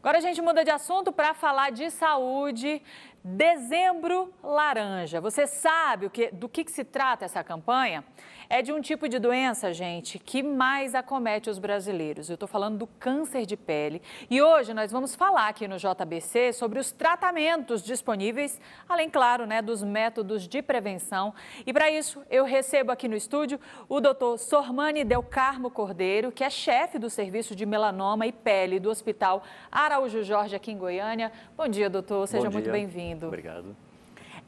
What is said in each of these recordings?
Agora a gente muda de assunto para falar de saúde. Dezembro Laranja. Você sabe do que se trata essa campanha? É de um tipo de doença, gente, que mais acomete os brasileiros. Eu estou falando do câncer de pele. E hoje nós vamos falar aqui no JBC sobre os tratamentos disponíveis, além, claro, dos métodos de prevenção. E para isso, eu recebo aqui no estúdio o doutor Sormani Del Carmo Cordeiro, que é chefe do Serviço de Melanoma e Pele do Hospital Araújo Jorge, aqui em Goiânia. Bom dia, doutor. Seja muito bem-vindo. Obrigado.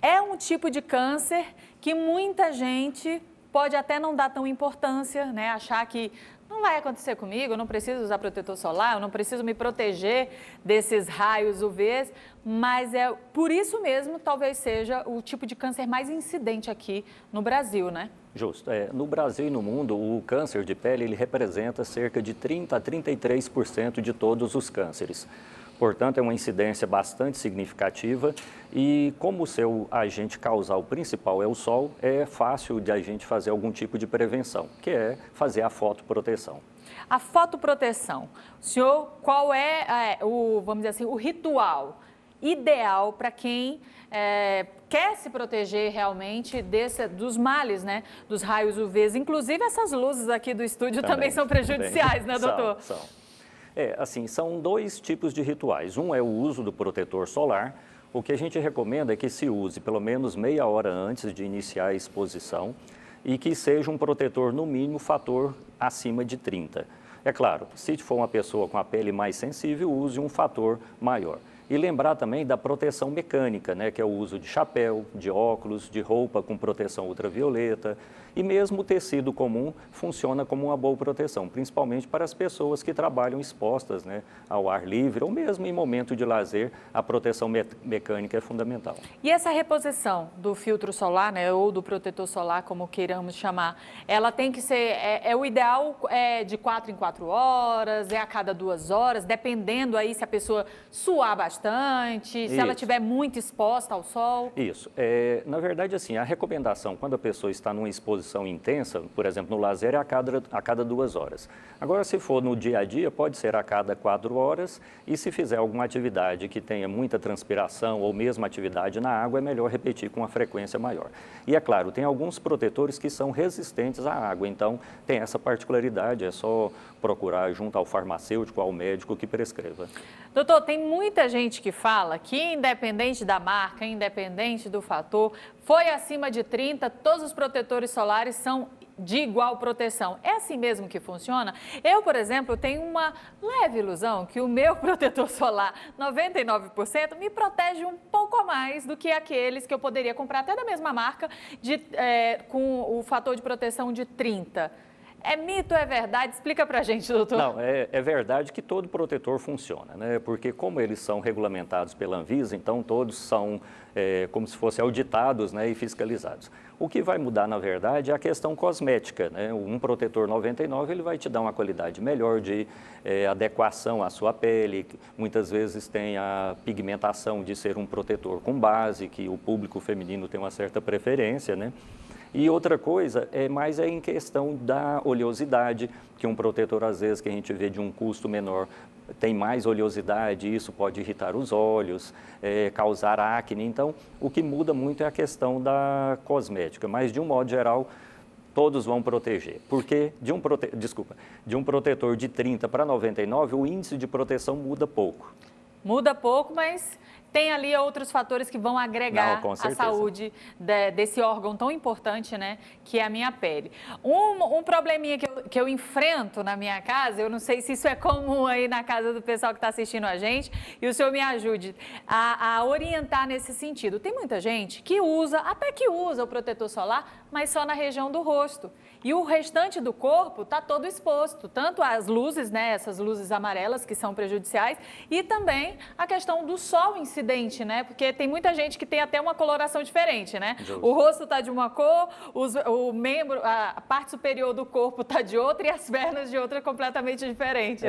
É um tipo de câncer que muita gente pode até não dar tão importância, achar que não vai acontecer comigo, eu não preciso usar protetor solar, eu não preciso me proteger desses raios UVs, mas por isso mesmo talvez seja o tipo de câncer mais incidente aqui no Brasil, né? Justo. No Brasil e no mundo, o câncer de pele ele representa cerca de 30% a 33% de todos os cânceres. Portanto, é uma incidência bastante significativa e como o seu agente causal principal é o sol, é fácil de a gente fazer algum tipo de prevenção, que é fazer a fotoproteção. A fotoproteção, senhor, qual é vamos dizer assim, o ritual ideal para quem quer se proteger realmente dos males, dos raios UVs? Inclusive essas luzes aqui do estúdio também são prejudiciais, né, doutor? São. São dois tipos de rituais. Um é o uso do protetor solar. O que a gente recomenda é que se use pelo menos meia hora antes de iniciar a exposição e que seja um protetor, no mínimo, fator acima de 30. É claro, se for uma pessoa com a pele mais sensível, use um fator maior. E lembrar também da proteção mecânica, que é o uso de chapéu, de óculos, de roupa com proteção ultravioleta. E mesmo o tecido comum funciona como uma boa proteção, principalmente para as pessoas que trabalham expostas ao ar livre ou mesmo em momento de lazer, a proteção mecânica é fundamental. E essa reposição do filtro solar, ou do protetor solar, como queiramos chamar, ela tem que ser, o ideal é de 4 em 4 horas, é a cada 2 horas, dependendo aí se a pessoa suar bastante, se ela estiver muito exposta ao sol? Isso. Na verdade, assim, a recomendação, quando a pessoa está numa exposição intensa, por exemplo, no lazer, é a cada 2 horas. Agora, se for no dia a dia, pode ser a cada 4 horas e se fizer alguma atividade que tenha muita transpiração ou mesmo atividade na água, é melhor repetir com uma frequência maior. E é claro, tem alguns protetores que são resistentes à água, então tem essa particularidade, é só procurar junto ao farmacêutico, ao médico que prescreva. Doutor, tem muita gente que fala que independente da marca, independente do fator, foi acima de 30, todos os protetores solares são de igual proteção. É assim mesmo que funciona? Eu, por exemplo, tenho uma leve ilusão que o meu protetor solar 99% me protege um pouco a mais do que aqueles que eu poderia comprar até da mesma marca com o fator de proteção de 30. É mito, é verdade? Explica pra gente, doutor. Não, é verdade que todo protetor funciona, porque como eles são regulamentados pela Anvisa, então todos são como se fossem auditados e fiscalizados. O que vai mudar, na verdade, é a questão cosmética, Um protetor 99, ele vai te dar uma qualidade melhor de adequação à sua pele, muitas vezes tem a pigmentação de ser um protetor com base, que o público feminino tem uma certa preferência, E outra coisa mais em questão da oleosidade, que um protetor, às vezes, que a gente vê de um custo menor, tem mais oleosidade, isso pode irritar os olhos, causar acne. Então, o que muda muito é a questão da cosmética, mas de um modo geral, todos vão proteger. Porque de um protetor de 30 para 99, o índice de proteção muda pouco. Muda pouco, mas tem ali outros fatores que vão agregar à saúde desse órgão tão importante, que é a minha pele. Um probleminha que eu enfrento na minha casa, eu não sei se isso é comum aí na casa do pessoal que está assistindo a gente, e o senhor me ajude a orientar nesse sentido. Tem muita gente que usa o protetor solar, mas só na região do rosto. E o restante do corpo está todo exposto, tanto as luzes, essas luzes amarelas que são prejudiciais, e também a questão do sol incidente, porque tem muita gente que tem até uma coloração diferente, O rosto está de uma cor, a parte superior do corpo está de outra e as pernas de outra completamente diferente,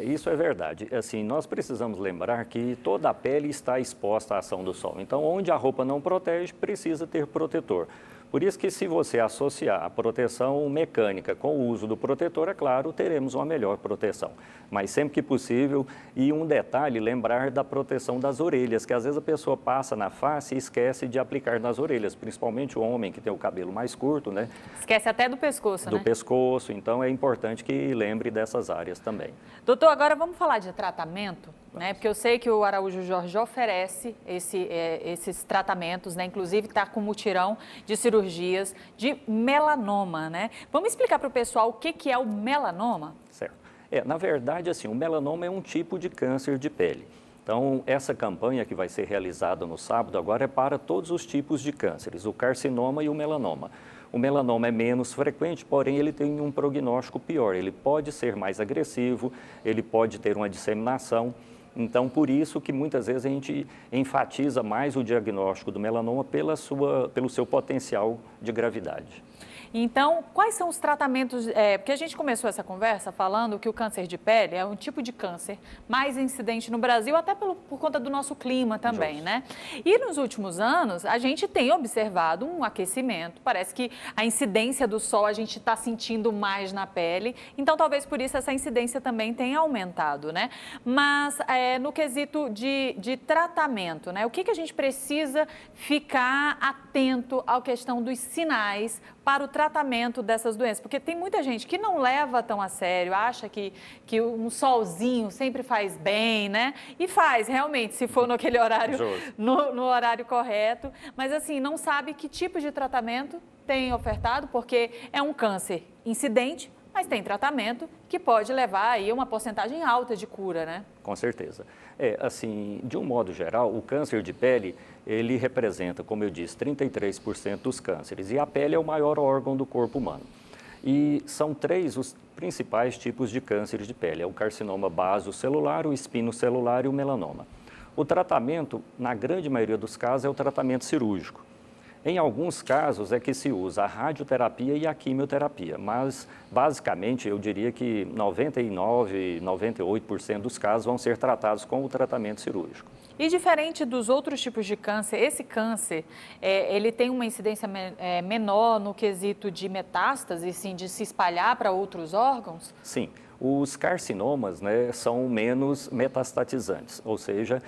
Isso é verdade. Assim, nós precisamos lembrar que toda a pele está exposta à ação do sol. Então, onde a roupa não protege, precisa ter protetor. Por isso que se você associar a proteção mecânica com o uso do protetor, é claro, teremos uma melhor proteção. Mas sempre que possível, e um detalhe, lembrar da proteção das orelhas, que às vezes a pessoa passa na face e esquece de aplicar nas orelhas, principalmente o homem que tem o cabelo mais curto, né? Esquece até do pescoço, né? Do pescoço, então é importante que lembre dessas áreas também. Doutor, agora vamos falar de tratamento, né? Porque eu sei que o Araújo Jorge oferece esses tratamentos, né? Inclusive está com mutirão de cirurgias de melanoma, né? Vamos explicar para o pessoal o que é o melanoma? Certo. Na verdade, assim, o melanoma é um tipo de câncer de pele. Então, essa campanha que vai ser realizada no sábado agora é para todos os tipos de cânceres, o carcinoma e o melanoma. O melanoma é menos frequente, porém ele tem um prognóstico pior. Ele pode ser mais agressivo, ele pode ter uma disseminação. Então, por isso que muitas vezes a gente enfatiza mais o diagnóstico do melanoma pelo seu potencial de gravidade. Então, quais são os tratamentos? Porque a gente começou essa conversa falando que o câncer de pele é um tipo de câncer mais incidente no Brasil, até por conta do nosso clima também, Justo. né? E nos últimos anos, a gente tem observado um aquecimento. Parece que a incidência do sol a gente está sentindo mais na pele. Então, talvez por isso essa incidência também tenha aumentado, né? Mas no quesito de tratamento, né? O que a gente precisa ficar atento à questão dos sinais para o tratamento dessas doenças, porque tem muita gente que não leva tão a sério, acha que um solzinho sempre faz bem, né? E faz, realmente, se for naquele horário, no horário correto, mas assim, não sabe que tipo de tratamento tem ofertado, porque é um câncer incidente, mas tem tratamento que pode levar aí uma porcentagem alta de cura, né? Com certeza. Assim, de um modo geral, o câncer de pele, ele representa, como eu disse, 33% dos cânceres. E a pele é o maior órgão do corpo humano. E são 3 os principais tipos de cânceres de pele. É o carcinoma basocelular, o espinocelular e o melanoma. O tratamento, na grande maioria dos casos, é o tratamento cirúrgico. Em alguns casos é que se usa a radioterapia e a quimioterapia, mas basicamente eu diria que 99, 98% dos casos vão ser tratados com o tratamento cirúrgico. E diferente dos outros tipos de câncer, esse câncer, ele tem uma incidência menor no quesito de metástase, sim, de se espalhar para outros órgãos? Sim. Os carcinomas, né, são menos metastatizantes, ou seja,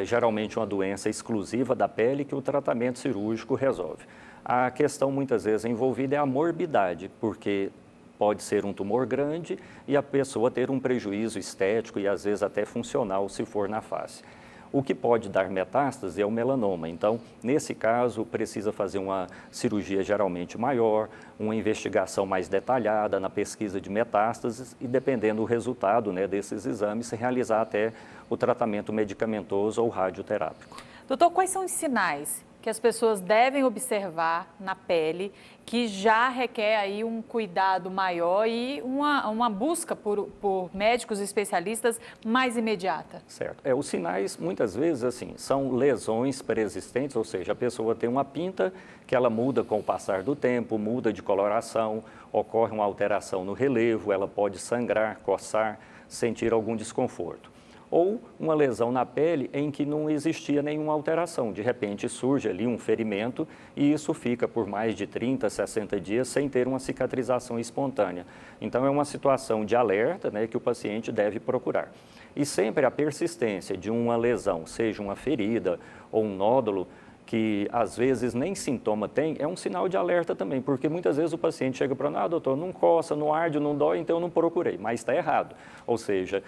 geralmente uma doença exclusiva da pele que o tratamento cirúrgico resolve. A questão muitas vezes envolvida é a morbidade, porque pode ser um tumor grande e a pessoa ter um prejuízo estético e às vezes até funcional se for na face. O que pode dar metástase é o melanoma. Então, nesse caso, precisa fazer uma cirurgia geralmente maior, uma investigação mais detalhada na pesquisa de metástases e, dependendo do resultado, né, desses exames, realizar até o tratamento medicamentoso ou radioterápico. Doutor, quais são os sinais que as pessoas devem observar na pele que já requer aí um cuidado maior e uma busca por médicos especialistas mais imediata? Certo. Os sinais, muitas vezes, assim, são lesões pré-existentes, ou seja, a pessoa tem uma pinta que ela muda com o passar do tempo, muda de coloração, ocorre uma alteração no relevo, ela pode sangrar, coçar, sentir algum desconforto. Ou uma lesão na pele em que não existia nenhuma alteração. De repente surge ali um ferimento e isso fica por mais de 30, 60 dias sem ter uma cicatrização espontânea. Então é uma situação de alerta, né, que o paciente deve procurar. E sempre a persistência de uma lesão, seja uma ferida ou um nódulo, que às vezes nem sintoma tem, é um sinal de alerta também, porque muitas vezes o paciente chega para nós, doutor, não coça, não arde, não dói, então eu não procurei, mas está errado. Ou seja,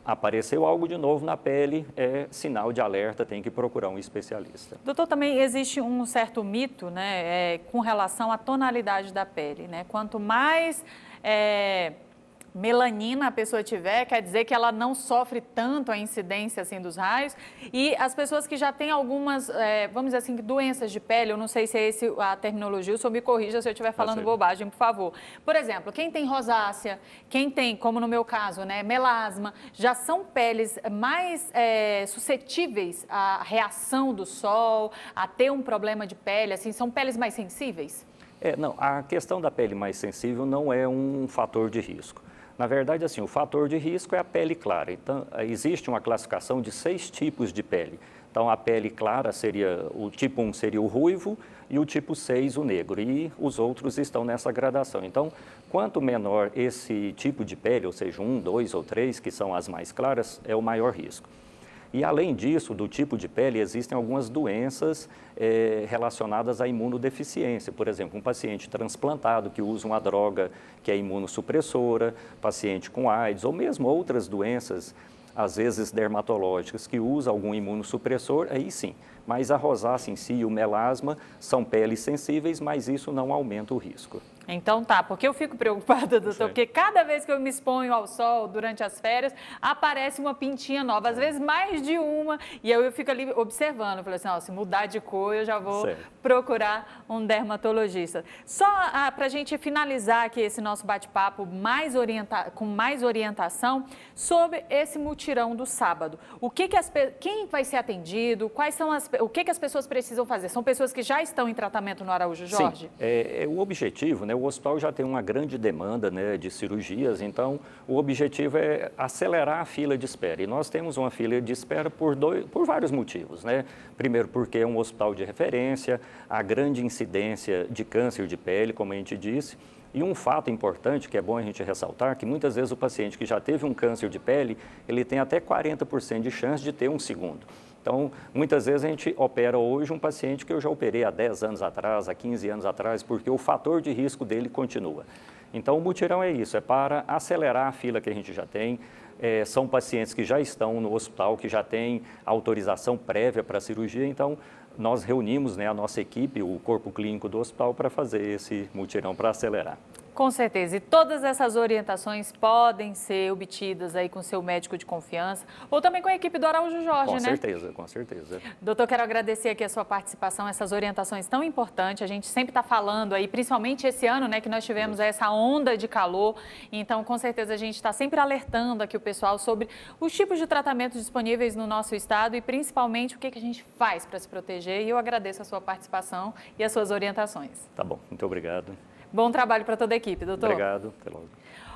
apareceu algo de novo na pele, é sinal de alerta, tem que procurar um especialista. Doutor, também existe um certo mito, né, com relação à tonalidade da pele, né? Quanto mais melanina a pessoa tiver, quer dizer que ela não sofre tanto a incidência assim dos raios, e as pessoas que já têm algumas, vamos dizer assim, doenças de pele, eu não sei se é essa a terminologia, o senhor me corrija se eu estiver falando bobagem, por favor. Por exemplo, quem tem rosácea, quem tem, como no meu caso, né, melasma, já são peles mais suscetíveis à reação do sol, a ter um problema de pele, assim, são peles mais sensíveis? Não, a questão da pele mais sensível não é um fator de risco. Na verdade, assim, o fator de risco é a pele clara. Então, existe uma classificação de 6 tipos de pele. Então, a pele clara seria, o tipo 1 seria o ruivo e o tipo 6 o negro. E os outros estão nessa gradação. Então, quanto menor esse tipo de pele, ou seja, 1, 2 ou 3, que são as mais claras, é o maior risco. E, além disso, do tipo de pele, existem algumas doenças relacionadas à imunodeficiência. Por exemplo, um paciente transplantado que usa uma droga que é imunossupressora, paciente com AIDS, ou mesmo outras doenças, às vezes dermatológicas, que usa algum imunossupressor, aí sim. Mas a rosácea em si e o melasma são peles sensíveis, mas isso não aumenta o risco. Então tá, porque eu fico preocupada, doutor, porque cada vez que eu me exponho ao sol durante as férias, aparece uma pintinha nova, às vezes mais de uma, e eu fico ali observando, eu falei assim, ó, se mudar de cor eu já vou procurar um dermatologista. Só para a gente finalizar aqui esse nosso bate-papo com mais orientação sobre esse mutirão do sábado. Quem vai ser atendido, o que as pessoas precisam fazer? São pessoas que já estão em tratamento no Araújo Jorge? Sim, o objetivo, né? O hospital já tem uma grande demanda, né, de cirurgias, então o objetivo é acelerar a fila de espera. E nós temos uma fila de espera por vários motivos, né? Primeiro, porque é um hospital de referência, a grande incidência de câncer de pele, como a gente disse. E um fato importante, que é bom a gente ressaltar, que muitas vezes o paciente que já teve um câncer de pele, ele tem até 40% de chance de ter um segundo. Então, muitas vezes a gente opera hoje um paciente que eu já operei há 10 anos atrás, há 15 anos atrás, porque o fator de risco dele continua. Então, o mutirão é isso, é para acelerar a fila que a gente já tem. São pacientes que já estão no hospital, que já têm autorização prévia para a cirurgia, então nós reunimos, né, a nossa equipe, o corpo clínico do hospital, para fazer esse mutirão, para acelerar. Com certeza, e todas essas orientações podem ser obtidas aí com seu médico de confiança ou também com a equipe do Araújo Jorge, né? Com certeza, com certeza. Doutor, quero agradecer aqui a sua participação, essas orientações tão importantes, a gente sempre está falando aí, principalmente esse ano, né, que nós tivemos essa onda de calor, então com certeza a gente está sempre alertando aqui o pessoal sobre os tipos de tratamentos disponíveis no nosso estado e principalmente o que a gente faz para se proteger, e eu agradeço a sua participação e as suas orientações. Tá bom, muito obrigado. Bom trabalho para toda a equipe, doutor. Obrigado, até logo.